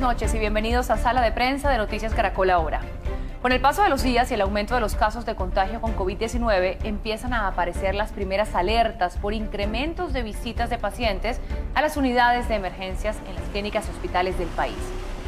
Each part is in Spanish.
noches y bienvenidos a Sala de Prensa de Noticias Caracol Ahora. Con el paso de los días y el aumento de los casos de contagio con COVID-19, empiezan a aparecer las primeras alertas por incrementos de visitas de pacientes a las unidades de emergencias en las clínicas y hospitales del país.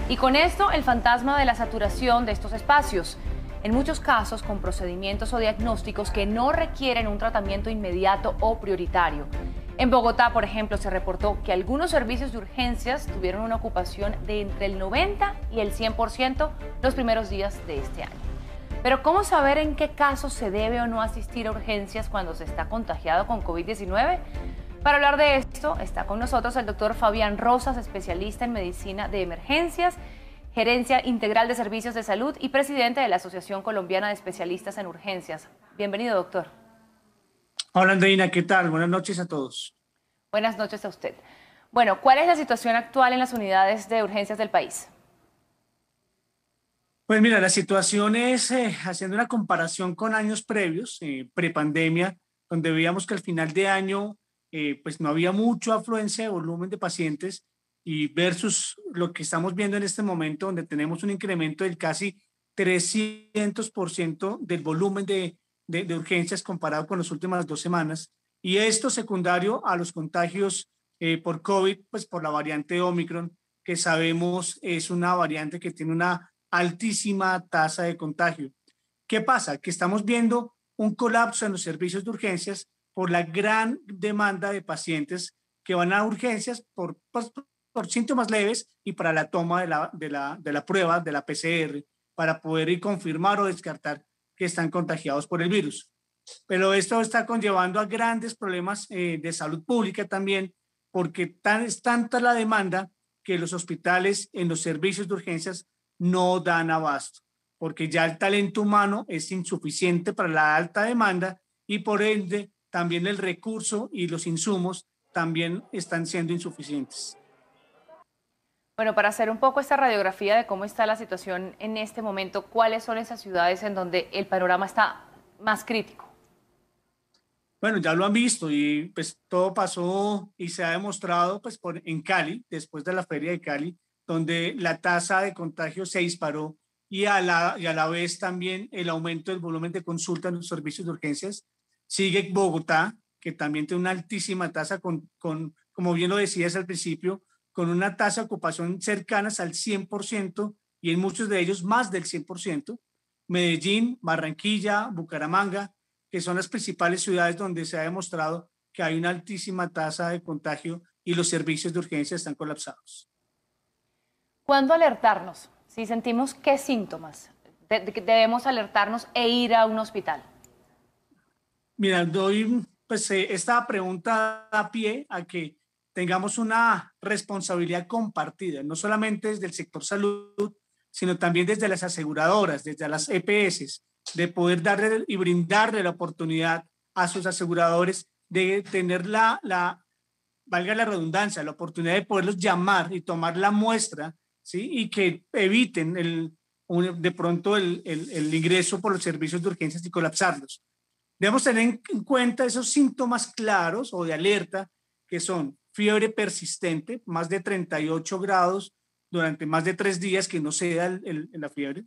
Y con esto, el fantasma de la saturación de estos espacios, en muchos casos con procedimientos o diagnósticos que no requieren un tratamiento inmediato o prioritario. En Bogotá, por ejemplo, se reportó que algunos servicios de urgencias tuvieron una ocupación de entre el 90 y el 100% los primeros días de este año. Pero ¿cómo saber en qué casos se debe o no asistir a urgencias cuando se está contagiado con COVID-19? Para hablar de esto, está con nosotros el doctor Fabián Rosas, especialista en medicina de emergencias, gerencia integral de servicios de salud y presidente de la Asociación Colombiana de Especialistas en Urgencias. Bienvenido, doctor. Hola, Andreina, ¿qué tal? Buenas noches a todos. Buenas noches a usted. Bueno, ¿cuál es la situación actual en las unidades de urgencias del país? Pues mira, la situación es, haciendo una comparación con años previos, prepandemia, donde veíamos que al final de año pues no había mucha afluencia de volumen de pacientes, y versus lo que estamos viendo en este momento, donde tenemos un incremento del casi 300% del volumen de urgencias comparado con las últimas 2 semanas, y esto secundario a los contagios por COVID, pues por la variante Omicron, que sabemos es una variante que tiene una altísima tasa de contagio. ¿Qué pasa? Que estamos viendo un colapso en los servicios de urgencias por la gran demanda de pacientes que van a urgencias por síntomas leves y para la toma de la prueba de la PCR para poder ir confirmar o descartar que están contagiados por el virus. Pero esto está conllevando a grandes problemas de salud pública también, porque es tanta la demanda que los hospitales en los servicios de urgencias no dan abasto, porque ya el talento humano es insuficiente para la alta demanda y por ende también el recurso y los insumos también están siendo insuficientes. Bueno, para hacer un poco esta radiografía de cómo está la situación en este momento, ¿cuáles son esas ciudades en donde el panorama está más crítico? Bueno, ya lo han visto y pues todo pasó y se ha demostrado pues en Cali, después de la feria de Cali, donde la tasa de contagio se disparó y a la vez también el aumento del volumen de consulta en los servicios de urgencias. Sigue Bogotá, que también tiene una altísima tasa como bien lo decías al principio, con una tasa de ocupación cercanas al 100% y en muchos de ellos más del 100%. Medellín, Barranquilla, Bucaramanga, que son las principales ciudades donde se ha demostrado que hay una altísima tasa de contagio y los servicios de urgencia están colapsados. ¿Cuándo alertarnos? Si sentimos qué síntomas debemos alertarnos e ir a un hospital. Mira, doy pues esta pregunta da pie a que tengamos una responsabilidad compartida, no solamente desde el sector salud, sino también desde las aseguradoras, desde las EPS, de poder darle y brindarle la oportunidad a sus aseguradores de tener valga la redundancia, la oportunidad de poderlos llamar y tomar la muestra, ¿sí? Y que eviten de pronto el ingreso por los servicios de urgencias y colapsarlos. Debemos tener en cuenta esos síntomas claros o de alerta, que son fiebre persistente, más de 38 grados durante más de 3 días, que no ceda la fiebre,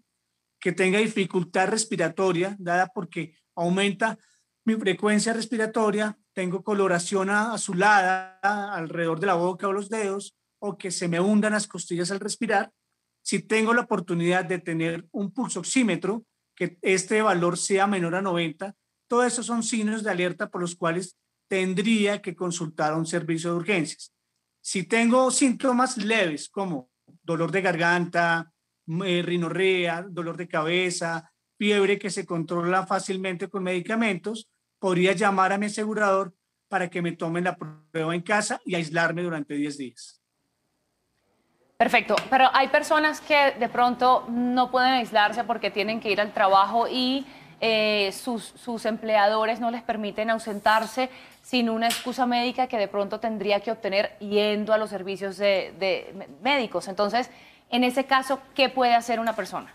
que tenga dificultad respiratoria, dada porque aumenta mi frecuencia respiratoria, tengo coloración azulada alrededor de la boca o los dedos, o que se me hundan las costillas al respirar. Si tengo la oportunidad de tener un pulsoxímetro, que este valor sea menor a 90, todos esos son signos de alerta por los cuales tendría que consultar a un servicio de urgencias. Si tengo síntomas leves como dolor de garganta, rinorrea, dolor de cabeza, fiebre que se controla fácilmente con medicamentos, podría llamar a mi asegurador para que me tomen la prueba en casa y aislarme durante 10 días. Perfecto, pero hay personas que de pronto no pueden aislarse porque tienen que ir al trabajo y sus empleadores no les permiten ausentarse sin una excusa médica que de pronto tendría que obtener yendo a los servicios de médicos. Entonces, en ese caso, ¿qué puede hacer una persona?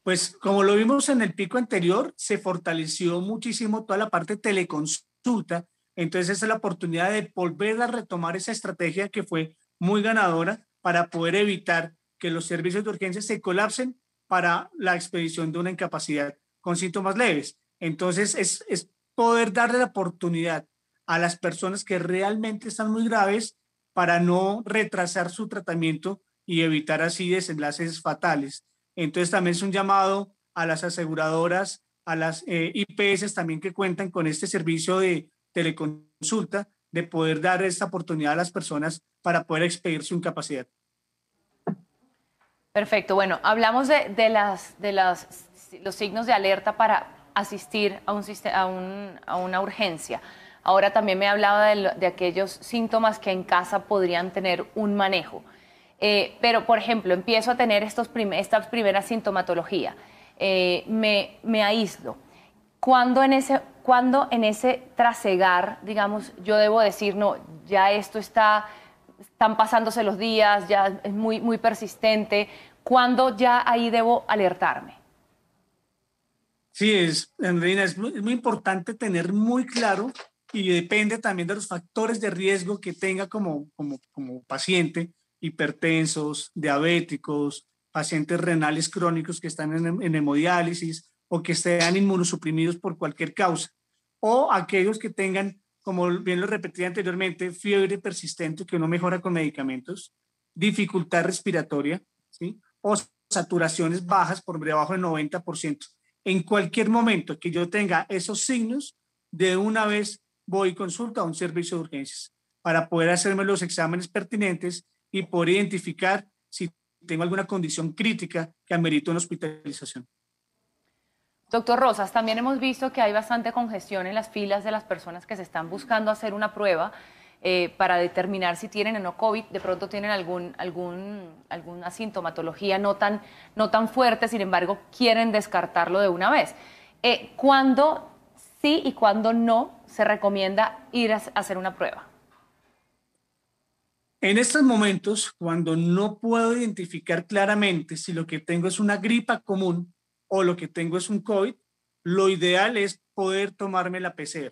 Pues como lo vimos en el pico anterior, se fortaleció muchísimo toda la parte de teleconsulta. Entonces esa es la oportunidad de volver a retomar esa estrategia que fue muy ganadora, para poder evitar que los servicios de urgencia se colapsen para la expedición de una incapacidad con síntomas leves. Entonces, es poder darle la oportunidad a las personas que realmente están muy graves para no retrasar su tratamiento y evitar así desenlaces fatales. Entonces, también es un llamado a las aseguradoras, a las IPS también que cuentan con este servicio de teleconsulta, de poder dar esta oportunidad a las personas para poder expedir su incapacidad. Perfecto. Bueno, hablamos de los signos de alerta para asistir a una urgencia. Ahora también me hablaba de aquellos síntomas que en casa podrían tener un manejo. Pero, por ejemplo, empiezo a tener esta primera sintomatología. Me aíslo. ¿Cuándo en ese trasegar, digamos, yo debo decir, no, ya esto están pasándose los días, ya es muy persistente? ¿Cuándo ya ahí debo alertarme? Sí, Andreina, es muy importante tener muy claro y depende también de los factores de riesgo que tenga como paciente, hipertensos, diabéticos, pacientes renales crónicos que están en hemodiálisis o que estén inmunosuprimidos por cualquier causa, o aquellos que tengan, como bien lo repetí anteriormente, fiebre persistente que no mejora con medicamentos, dificultad respiratoria, ¿sí? O saturaciones bajas por debajo del 90%. En cualquier momento que yo tenga esos signos, de una vez voy y consulto a un servicio de urgencias para poder hacerme los exámenes pertinentes y poder identificar si tengo alguna condición crítica que amerite una hospitalización. Doctor Rosas, también hemos visto que hay bastante congestión en las filas de las personas que se están buscando hacer una prueba para determinar si tienen o no COVID. De pronto tienen alguna sintomatología no tan fuerte, sin embargo, quieren descartarlo de una vez. ¿Cuándo sí y cuándo no se recomienda ir a hacer una prueba? En estos momentos, cuando no puedo identificar claramente si lo que tengo es una gripa común o lo que tengo es un COVID, lo ideal es poder tomarme la PCR.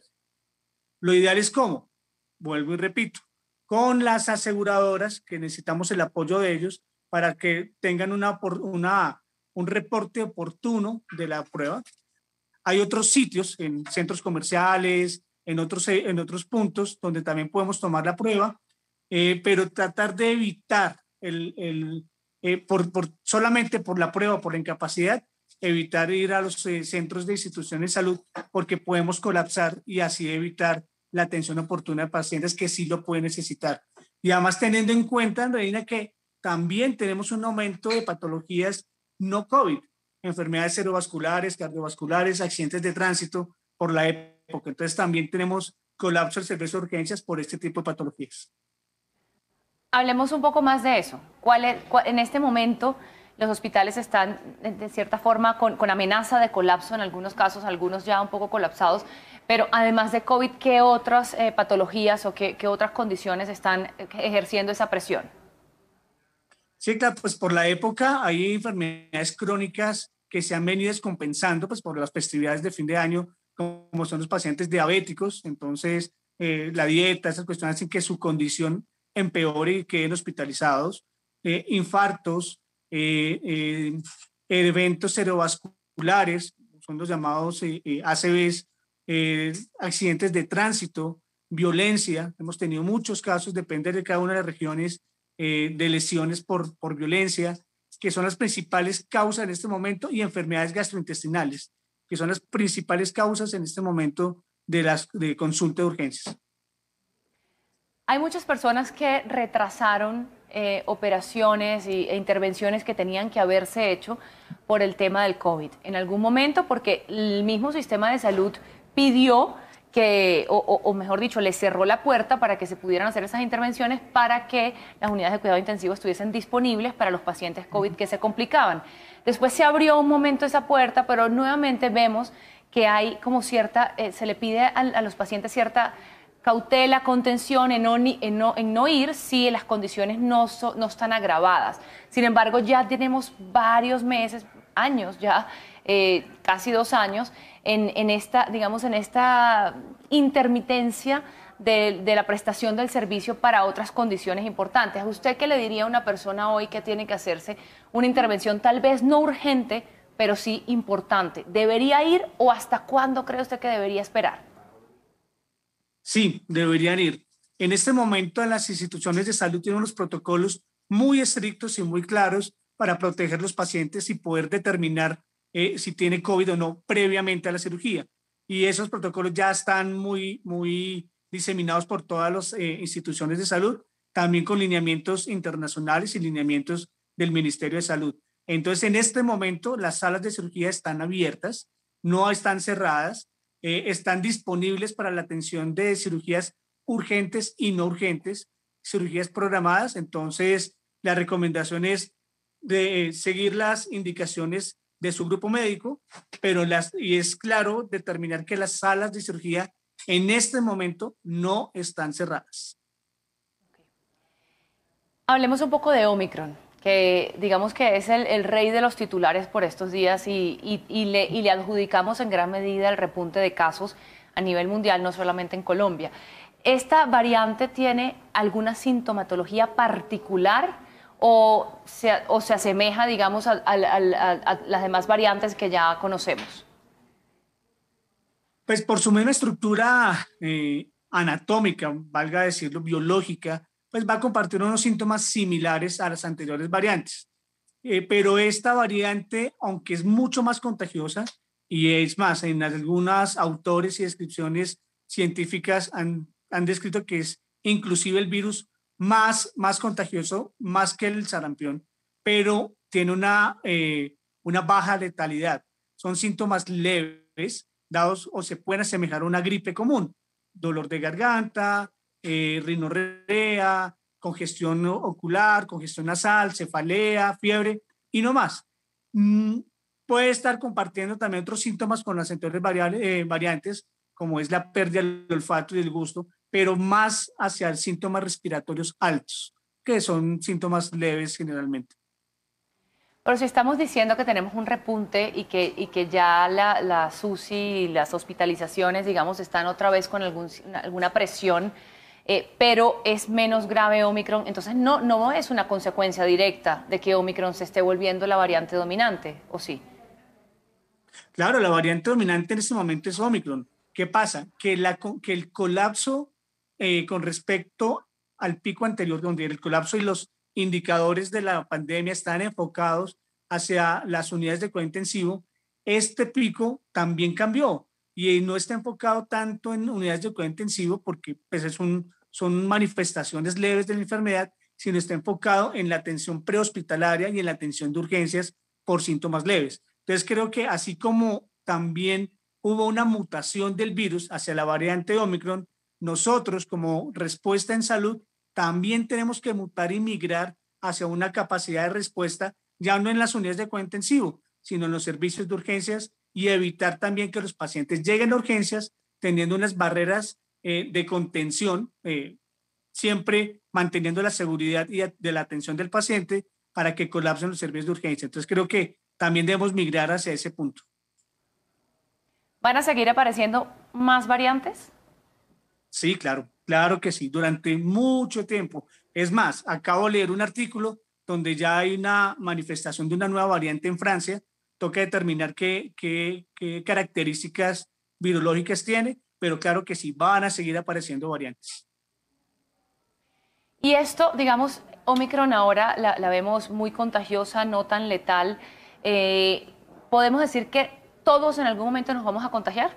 Lo ideal es ¿cómo? Vuelvo y repito, con las aseguradoras, que necesitamos el apoyo de ellos para que tengan un reporte oportuno de la prueba. Hay otros sitios, en centros comerciales, en otros puntos, donde también podemos tomar la prueba, pero tratar de evitar solamente por la prueba, por la incapacidad, evitar ir a los centros de instituciones de salud, porque podemos colapsar y así evitar la atención oportuna de pacientes que sí lo pueden necesitar. Y además teniendo en cuenta, Andreina, que también tenemos un aumento de patologías no COVID, enfermedades cerebrovasculares, cardiovasculares, accidentes de tránsito por la época. Entonces también tenemos colapso del servicio de urgencias por este tipo de patologías. Hablemos un poco más de eso. En este momento los hospitales están de cierta forma con amenaza de colapso en algunos casos, algunos ya un poco colapsados, pero además de COVID, ¿qué otras patologías o qué otras condiciones están ejerciendo esa presión? Sí, claro, pues por la época hay enfermedades crónicas que se han venido descompensando pues por las festividades de fin de año, como son los pacientes diabéticos. Entonces, la dieta, esas cuestiones hacen que su condición empeore y queden hospitalizados. Infartos, eventos cerebrovasculares, son los llamados ACVs, accidentes de tránsito, violencia. Hemos tenido muchos casos, depende de cada una de las regiones, de lesiones por violencia, que son las principales causas en este momento, y enfermedades gastrointestinales, que son las principales causas en este momento de consulta de urgencias. Hay muchas personas que retrasaron operaciones e intervenciones que tenían que haberse hecho por el tema del COVID. En algún momento, porque el mismo sistema de salud pidió o mejor dicho, le cerró la puerta para que se pudieran hacer esas intervenciones para que las unidades de cuidado intensivo estuviesen disponibles para los pacientes COVID que se complicaban. Después se abrió un momento esa puerta, pero nuevamente vemos que hay como se le pide a los pacientes cierta cautela, contención en no ir si las condiciones no están agravadas. Sin embargo, ya tenemos varios meses, años ya, casi 2 años, en esta intermitencia de la prestación del servicio para otras condiciones importantes. ¿A usted qué le diría a una persona hoy que tiene que hacerse una intervención tal vez no urgente, pero sí importante? ¿Debería ir o hasta cuándo cree usted que debería esperar? Sí, deberían ir. En este momento las instituciones de salud tienen unos protocolos muy estrictos y muy claros para proteger a los pacientes y poder determinar si tiene COVID o no previamente a la cirugía. Y esos protocolos ya están muy diseminados por todas las instituciones de salud, también con lineamientos internacionales y lineamientos del Ministerio de Salud. Entonces, en este momento, las salas de cirugía están abiertas, no están cerradas, están disponibles para la atención de cirugías urgentes y no urgentes, cirugías programadas. Entonces, la recomendación es de seguir las indicaciones de su grupo médico, pero y es claro determinar que las salas de cirugía en este momento no están cerradas. Hablemos un poco de Omicron, que digamos que es el rey de los titulares por estos días y le adjudicamos en gran medida el repunte de casos a nivel mundial, no solamente en Colombia. ¿Esta variante tiene alguna sintomatología particular o se asemeja, digamos, a las demás variantes que ya conocemos? Pues por su misma estructura anatómica, valga decirlo, biológica, pues va a compartir unos síntomas similares a las anteriores variantes. Pero esta variante, aunque es mucho más contagiosa, y es más, en algunos autores y descripciones científicas han descrito que es inclusive el virus más contagioso, más que el sarampión, pero tiene una baja letalidad. Son síntomas leves, dados o se pueden asemejar a una gripe común. Dolor de garganta, rinorrea, congestión ocular, congestión nasal, cefalea, fiebre y no más. Puede estar compartiendo también otros síntomas con las anteriores variantes, como es la pérdida del olfato y del gusto, pero más hacia síntomas respiratorios altos, que son síntomas leves generalmente. Pero si estamos diciendo que tenemos un repunte y que ya las UCI y las hospitalizaciones, digamos, están otra vez con alguna presión, pero es menos grave Omicron, entonces no es una consecuencia directa de que Omicron se esté volviendo la variante dominante, ¿o sí? Claro, la variante dominante en este momento es Omicron. ¿Qué pasa? Que el colapso con respecto al pico anterior, donde el colapso y los indicadores de la pandemia están enfocados hacia las unidades de cuidado intensivo, este pico también cambió y no está enfocado tanto en unidades de cuidado intensivo porque pues, son manifestaciones leves de la enfermedad, sino está enfocado en la atención prehospitalaria y en la atención de urgencias por síntomas leves. Entonces creo que así como también hubo una mutación del virus hacia la variante Omicron, nosotros como respuesta en salud también tenemos que mutar y migrar hacia una capacidad de respuesta, ya no en las unidades de cuidado intensivo, sino en los servicios de urgencias y evitar también que los pacientes lleguen a urgencias teniendo unas barreras de contención, siempre manteniendo la seguridad y de la atención del paciente para que colapsen los servicios de urgencia. Entonces creo que también debemos migrar hacia ese punto. ¿Van a seguir apareciendo más variantes? Sí, claro que sí, durante mucho tiempo. Es más, acabo de leer un artículo donde ya hay una manifestación de una nueva variante en Francia. Toca determinar qué características virológicas tiene, pero claro que sí, van a seguir apareciendo variantes. Y esto, digamos, Omicron ahora la vemos muy contagiosa, no tan letal. ¿Podemos decir que todos en algún momento nos vamos a contagiar?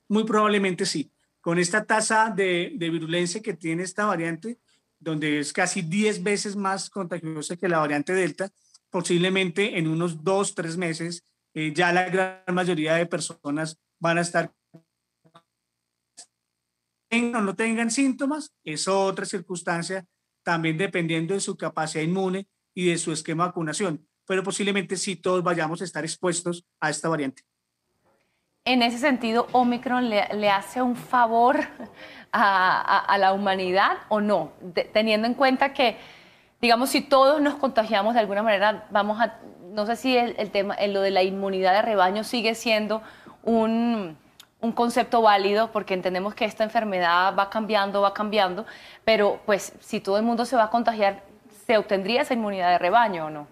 Muy probablemente sí. Con esta tasa de virulencia que tiene esta variante, donde es casi 10 veces más contagiosa que la variante Delta, posiblemente en unos 2-3 meses ya la gran mayoría de personas van a estar, tengan o no tengan síntomas, es otra circunstancia, también dependiendo de su capacidad inmune y de su esquema de vacunación, pero posiblemente sí todos vayamos a estar expuestos a esta variante. En ese sentido, ¿Omicron le hace un favor a la humanidad o no? Teniendo en cuenta que, digamos, si todos nos contagiamos de alguna manera, no sé si el tema, lo de la inmunidad de rebaño sigue siendo un un concepto válido porque entendemos que esta enfermedad va cambiando, pero pues si todo el mundo se va a contagiar, ¿se obtendría esa inmunidad de rebaño o no?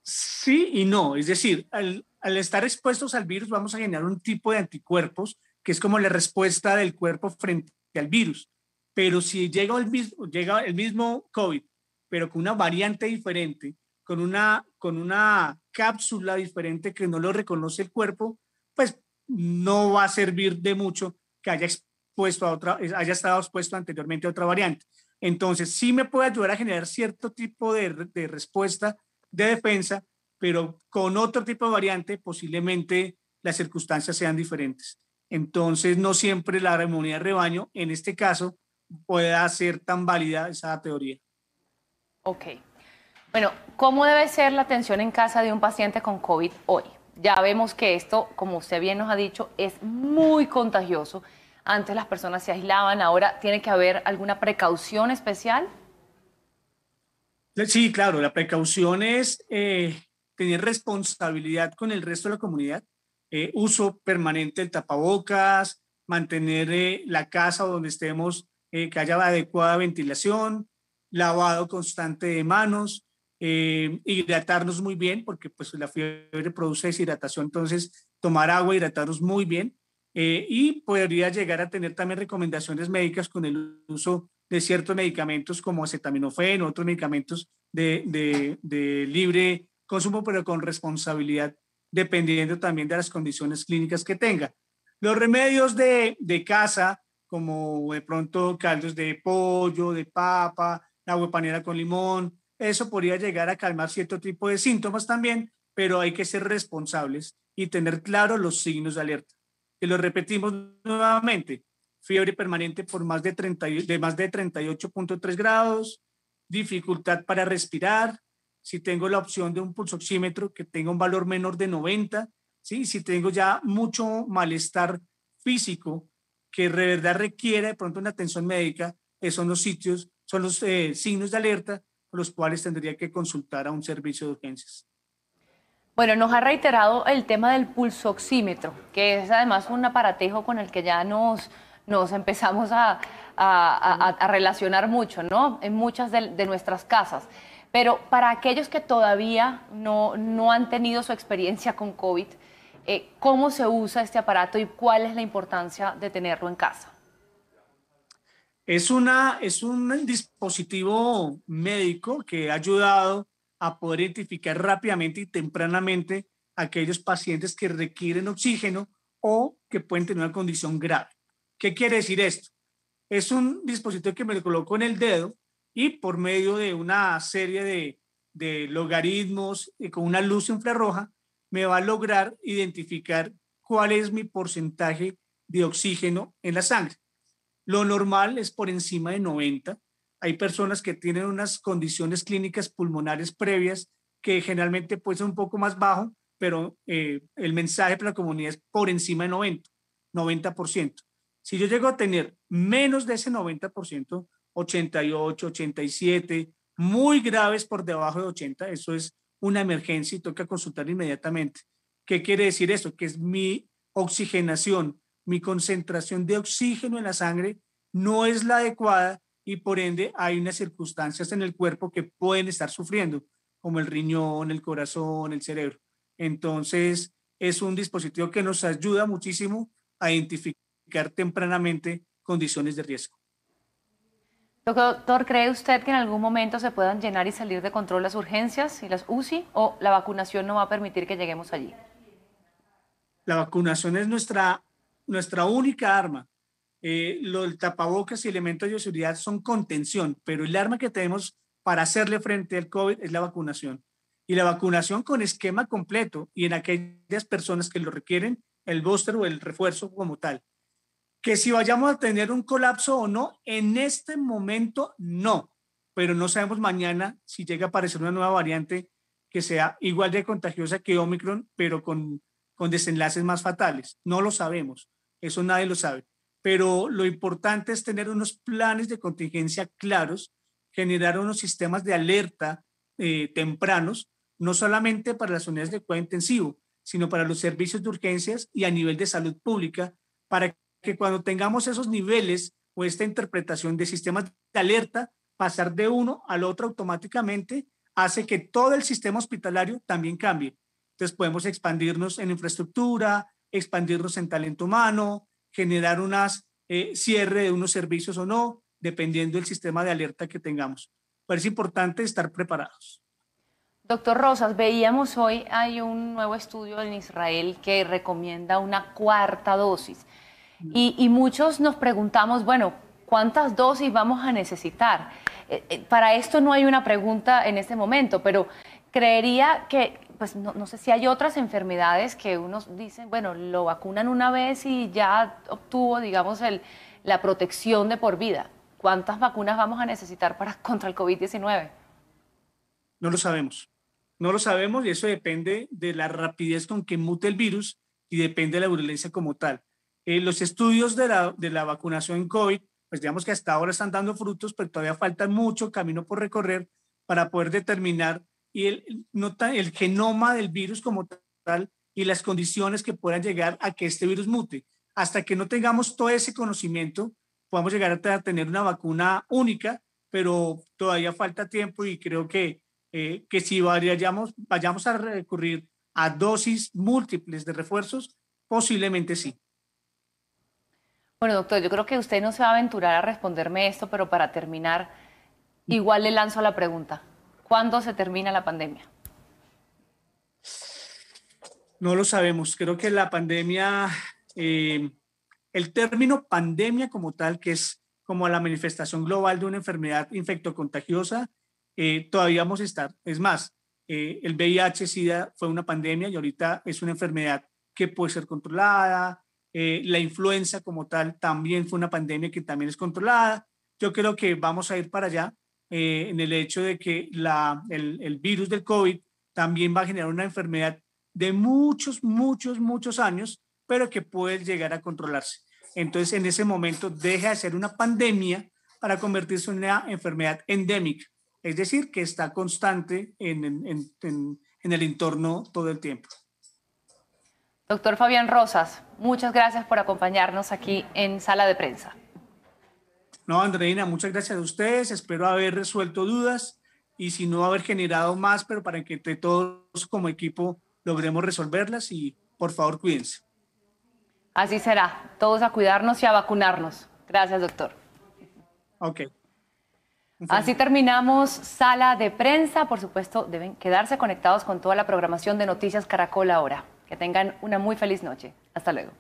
Sí y no, es decir, al estar expuestos al virus vamos a generar un tipo de anticuerpos que es como la respuesta del cuerpo frente al virus. Pero si llega el mismo COVID, pero con una variante diferente, con una cápsula diferente que no lo reconoce el cuerpo, pues no va a servir de mucho que haya estado expuesto anteriormente a otra variante. Entonces, sí me puede ayudar a generar cierto tipo de respuesta de defensa, pero con otro tipo de variante posiblemente las circunstancias sean diferentes. Entonces, no siempre la inmunidad de rebaño, en este caso, pueda ser tan válida esa teoría. Ok. Bueno, ¿cómo debe ser la atención en casa de un paciente con COVID hoy? Ya vemos que esto, como usted bien nos ha dicho, es muy contagioso. Antes las personas se aislaban, ahora tiene que haber alguna precaución especial. Sí, claro, la precaución es tener responsabilidad con el resto de la comunidad, uso permanente del tapabocas, mantener la casa donde estemos, que haya adecuada ventilación, lavado constante de manos, hidratarnos muy bien, porque pues la fiebre produce deshidratación, entonces tomar agua, hidratarnos muy bien, y podría llegar a tener también recomendaciones médicas con el uso de ciertos medicamentos como acetaminofén, otros medicamentos de libre consumo, pero con responsabilidad, dependiendo también de las condiciones clínicas que tenga. Los remedios de casa, como de pronto caldos de pollo, de papa, agua panela con limón, eso podría llegar a calmar cierto tipo de síntomas también, pero hay que ser responsables y tener claro los signos de alerta. Y lo repetimos nuevamente, fiebre permanente por más de 38.3 grados, dificultad para respirar, si tengo la opción de un pulsoxímetro que tenga un valor menor de 90, ¿sí? Si tengo ya mucho malestar físico que de verdad requiere de pronto una atención médica, esos son los sitios, son los signos de alerta por los cuales tendría que consultar a un servicio de urgencias. Bueno, nos ha reiterado el tema del pulsoxímetro, que es además un aparatejo con el que ya nos empezamos a relacionar mucho, ¿no? En muchas de nuestras casas. Pero para aquellos que todavía no han tenido su experiencia con COVID, ¿cómo se usa este aparato y cuál es la importancia de tenerlo en casa? Es un dispositivo médico que ha ayudado a poder identificar rápidamente y tempranamente a aquellos pacientes que requieren oxígeno o que pueden tener una condición grave. ¿Qué quiere decir esto? Es un dispositivo que me lo coloco en el dedo y por medio de una serie de logaritmos y con una luz infrarroja me va a lograr identificar cuál es mi porcentaje de oxígeno en la sangre. Lo normal es por encima de 90. Hay personas que tienen unas condiciones clínicas pulmonares previas que generalmente puede ser un poco más bajo, pero el mensaje para la comunidad es por encima de 90%. Si yo llego a tener menos de ese 90%, 88, 87, muy graves por debajo de 80, eso es una emergencia y toca consultar inmediatamente. ¿Qué quiere decir eso? Que es mi oxigenación, mi concentración de oxígeno en la sangre no es la adecuada y por ende hay unas circunstancias en el cuerpo que pueden estar sufriendo, como el riñón, el corazón, el cerebro. Entonces, es un dispositivo que nos ayuda muchísimo a identificar tempranamente condiciones de riesgo. Doctor, ¿cree usted que en algún momento se puedan llenar y salir de control las urgencias y las UCI o la vacunación no va a permitir que lleguemos allí? La vacunación es nuestra única arma. El tapabocas y elementos de seguridad son contención, pero el arma que tenemos para hacerle frente al COVID es la vacunación. Y la vacunación con esquema completo y en aquellas personas que lo requieren, el booster o el refuerzo como tal. Que si vayamos a tener un colapso o no, en este momento no, pero no sabemos mañana si llega a aparecer una nueva variante que sea igual de contagiosa que Omicron, pero con desenlaces más fatales. No lo sabemos, eso nadie lo sabe. Pero lo importante es tener unos planes de contingencia claros, generar unos sistemas de alerta tempranos, no solamente para las unidades de cuidado intensivo, sino para los servicios de urgencias y a nivel de salud pública, para que cuando tengamos esos niveles o esta interpretación de sistemas de alerta, pasar de uno al otro automáticamente hace que todo el sistema hospitalario también cambie. Entonces podemos expandirnos en infraestructura, expandirnos en talento humano, generar cierre de unos servicios o no, dependiendo del sistema de alerta que tengamos. Pero es importante estar preparados. Doctor Rosas, veíamos hoy, hay un nuevo estudio en Israel que recomienda una cuarta dosis. Y muchos nos preguntamos, bueno, ¿cuántas dosis vamos a necesitar? Para esto no hay una pregunta en este momento, pero creería que, pues no sé si hay otras enfermedades que unos dicen, bueno, lo vacunan una vez y ya obtuvo, digamos, la protección de por vida. ¿Cuántas vacunas vamos a necesitar contra el COVID-19? No lo sabemos. No lo sabemos y eso depende de la rapidez con que mute el virus y depende de la virulencia como tal. Los estudios de la vacunación en COVID, pues digamos que hasta ahora están dando frutos, pero todavía falta mucho camino por recorrer para poder determinar el genoma del virus como tal y las condiciones que puedan llegar a que este virus mute. Hasta que no tengamos todo ese conocimiento, podamos llegar a tener una vacuna única, pero todavía falta tiempo y creo que si vayamos a recurrir a dosis múltiples de refuerzos, posiblemente sí. Bueno, doctor, yo creo que usted no se va a aventurar a responderme esto, pero para terminar, igual le lanzo la pregunta. ¿Cuándo se termina la pandemia? No lo sabemos. Creo que la pandemia, el término pandemia como tal, que es como la manifestación global de una enfermedad infectocontagiosa, todavía vamos a estar. Es más, el VIH-Sida fue una pandemia y ahorita es una enfermedad que puede ser controlada. La influenza como tal también fue una pandemia que también es controlada. Yo creo que vamos a ir para allá en el hecho de que el virus del COVID también va a generar una enfermedad de muchos, muchos, muchos años, pero que puede llegar a controlarse. Entonces, en ese momento deja de ser una pandemia para convertirse en una enfermedad endémica, es decir, que está constante en el entorno todo el tiempo. Doctor Fabián Rosas, muchas gracias por acompañarnos aquí en Sala de Prensa. No, Andreina, muchas gracias a ustedes. Espero haber resuelto dudas y si no haber generado más, pero para que entre todos como equipo logremos resolverlas y por favor cuídense. Así será. Todos a cuidarnos y a vacunarnos. Gracias, doctor. Ok. Así terminamos Sala de Prensa. Por supuesto, deben quedarse conectados con toda la programación de Noticias Caracol ahora. Que tengan una muy feliz noche. Hasta luego.